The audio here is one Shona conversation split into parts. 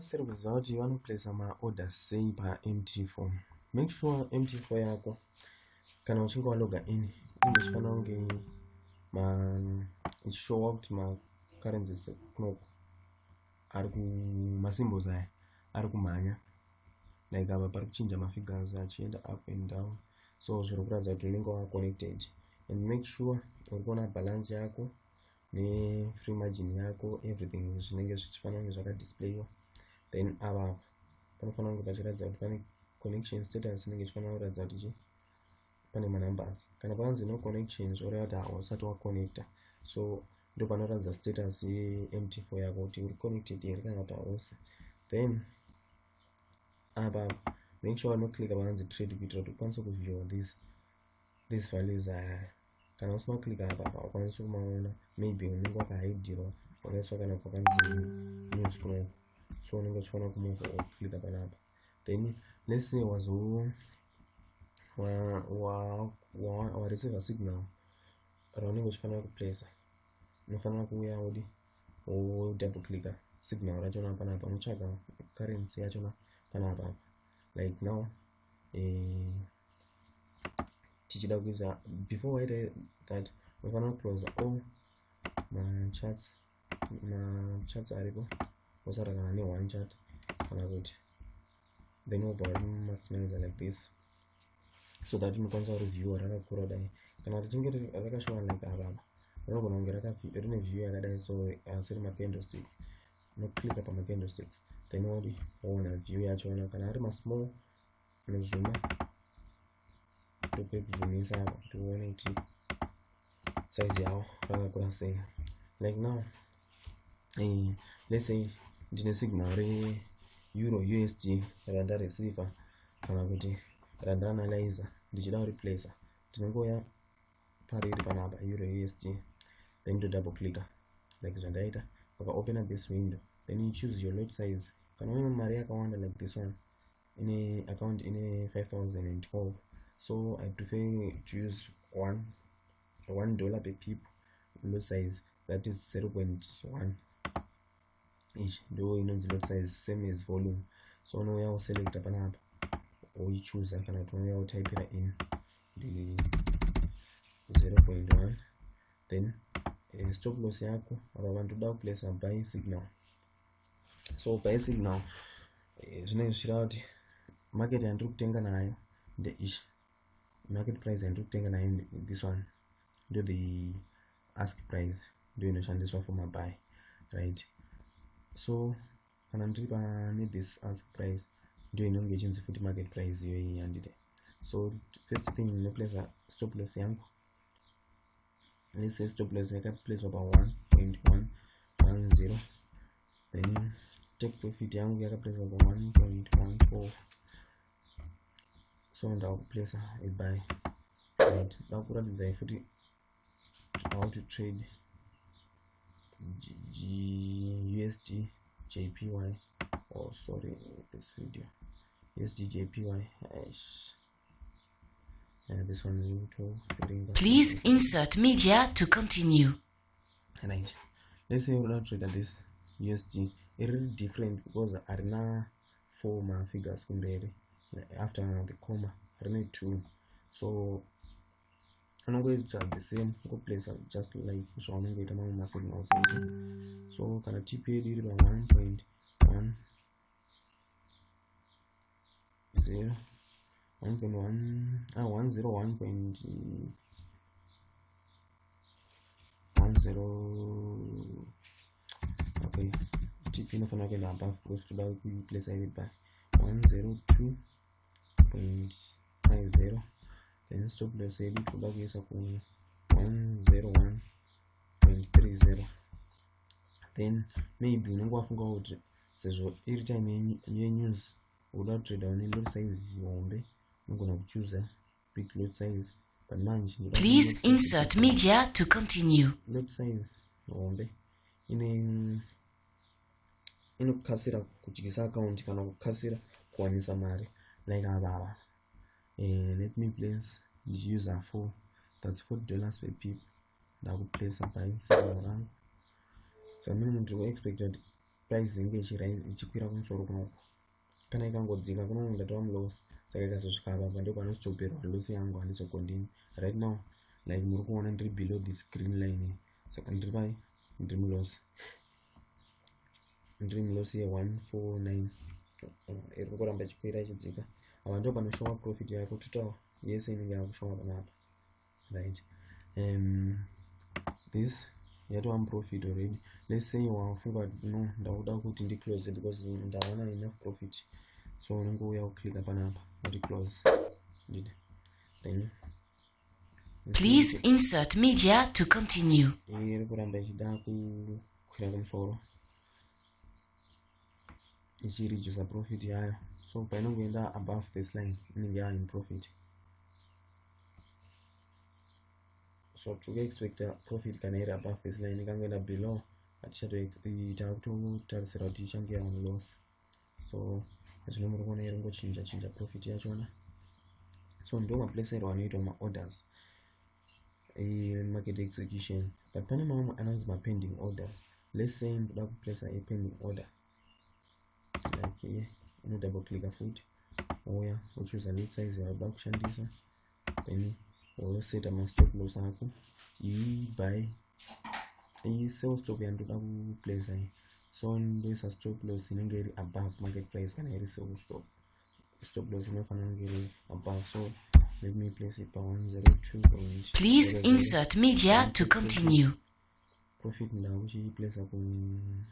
siri kuziva kuti vanoplace maorder sei paMT4. Make sure MT4 yako kana uchinge waloga in inge ichifanira kunge ichishowa kuti macurrencies kunoko ari kumasymbols aya ari kumhanya, like apa pari kuchinja mafigures achienda up and down, so zviri kuratidza kuti unenge waconnected. And make sure uri kuona balance yako free margin yako, everything zvinenge zvichifanira kunge zvakadisplayiwa. Then apa panofanira kunge pachiratidza kuti pane connection status inenge ichifanira kuratidza kuti pane manumbers. Kana panzi no connection zvoreva kuti hausati waconnecta, so ndo panoratidza status yeMT4 yako kuti uri connected here kana kuti hausi. Then apa make sure unoclicka panzi trade kuitira kuti ukwanise kuview these values aya. Kana usina kuklicka apa haukwanisi kumaona, maybe unenge wakahidirwa wakaiswa kana kwakanzi news kunoko, so unenge uchifanira kumove or kuklicka panapa. Then let's say receive a signal raunenge uchifanira kuplace, unofanira kuuya double clicka signal rachona panapa, unotsvaga currency yachona panapa. Like now tichida kuisa before waita that unofanira close all macharts aripo wosara kana ne1 chart kana kuti, then wobva maximize like this so that unokwanisa review rakakura kudai. Kana richinge rakashowa like apa rinogona kunge rine view yakadai, so asiri macandlestick unoclicka pamacandlesticks then woona view yachona. Kana ari masmall unozuma ndopekuzumisa apa kuti uone kuti size yawo rakakura sei. Like now let's say ndine signal re-euro USD randareceiver kana kuti randaanalyzer ndichida kureplace, ndinongoya pariri panapa euro USD, then to double clicka like zvandaita open up this window, then you choose your lot size. Kana une mari yakawanda like this one, ine account ine 5012, so I prefer to use $1 per pip lot size, that is 0.1 ish ndo inonzi lot size, same as volume. So unouya uselect panapa uichoose kana kuti unouya utypira in 0.1, then stop loss yako apa vantoda kuplace buy signal. So buy signal zvinenge zvichireva kuti market yandiri kutenga nayo ndeishi, market price yandiri kutenga nayo this one ndo the ask price, ndo inoshandiswa for mabuy, right? So kana ndiri pane this ask price ndo inonge ichinzi futi market price iyoyi yandite. So first thing inoplace stop loss yangu, let's say stop loss yakaplacewa pa 1.110, then take profit yangu yakaplacewa pa 1.14, so ndakuplace a buy, right? Ndakuratidza futi how to trade USD JPY, oh sorry this video, USD JPY, this one please insert media to continue. Right, let's say we're not trade this USD, it's really different because arina 4 figures kumberi, after the comma arina 2, so anongoita the same, go place just like zvaunongoita mamwe masignals. So kana TP iri pa 1.10, 101.10, okay, TP inofanira kuenda above because toda kuiplace iri pa 102.50, then stop loss yedu toda kuisa ku 101.30, then maybe unenge wafunga kuti sezvo iri time yenews uda kutrade une lot size hombe unogona kuchoose big lot size, but manje please insert media to continue. Lot size hombe inokasira kudyisa account kana kukasira kuwanisa mari, like apa let me place user 4, that's $40 per pip, ndakuplace buy signal rangu. So mimi ndiri expect that price inge ichikwira kumusoro kunoko. Kana ikangodzika kuno ndatova muloss, saka ikazosvika apa ndipo panositoperwa loss yangu handizokontinue. Right now like muri kuona ndiri below this green line, saka ndiri muloss. Ndiri muloss ye149 iri kuramba ichikwira ichidzika. Apa ndipo panoshowa profit yako total yese inenge yakushowa panapa, right? This yatova profit already. Let's say wafunga no ndakuda kuti ndi close because ndawana enough profit, so unongouya uklika panapa kuti close, then Please insert media to continue. iri kuramba ichida kukwira kumusoro ichireduce profit yayo, so painongoenda above this line inenge in profit. So to expect profit kana iri above this line, ikangoenda below takutotarisira kuti ichange loss. So zvino muri kuona iri ngochinja profit yachona. So ndo maplacerwa anoitwa maorders market execution, but pane mamwe anonzi mapending orders. Let's say ndoda kuplace a pending order like here, uno double click futi uya uchoose lot size yakuda kushandisa, then woseta ma stop loss ako, buy sell stop yandoda kuplace iyi. So ndoisa stop loss inenge iri above market price kana iri sell stop loss inofanira kunge iri above. So let me place it by 102. Please insert media to continue. Profit now which is place up 100.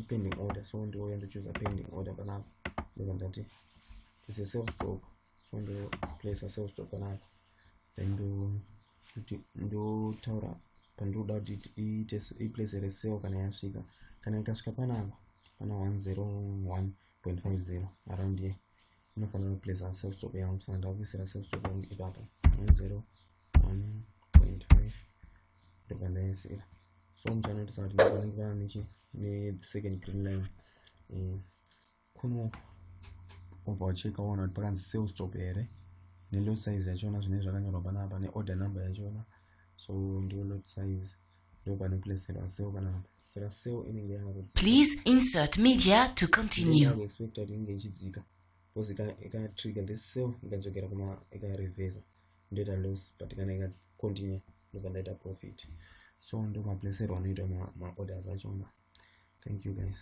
Pending order. So on the way to choose a pending order banana. It's a self stop. So on the place a self stop banana. Then do taura panduda i place a sale kana yasvika. Kana ikasvika panapa pana 101.50 around here, inofanira place a self stop yangu. Saka ndakuisira self stop yangu ipapa 101.5 ndoba ndaisira. So muchanotisa kuti ndapanenge pana ne second green line kuno ubva ucheka uona kuti pakanzi sell stop here nelot size yachona zvine zvakanyorwa panapa neorder number yachona. So ndio lot size ndo panoplacerwa sell panapa. Saka sell inenge yakudzika. Please insert media to continue. I expect that inge ichidzika because ika trigger this sell ikadzokera kuma ika reverse ndoita loss, but kana ika continue ndo ndaita profit. So ndo maplacerwa anoita ma orders achona. Thank you guys.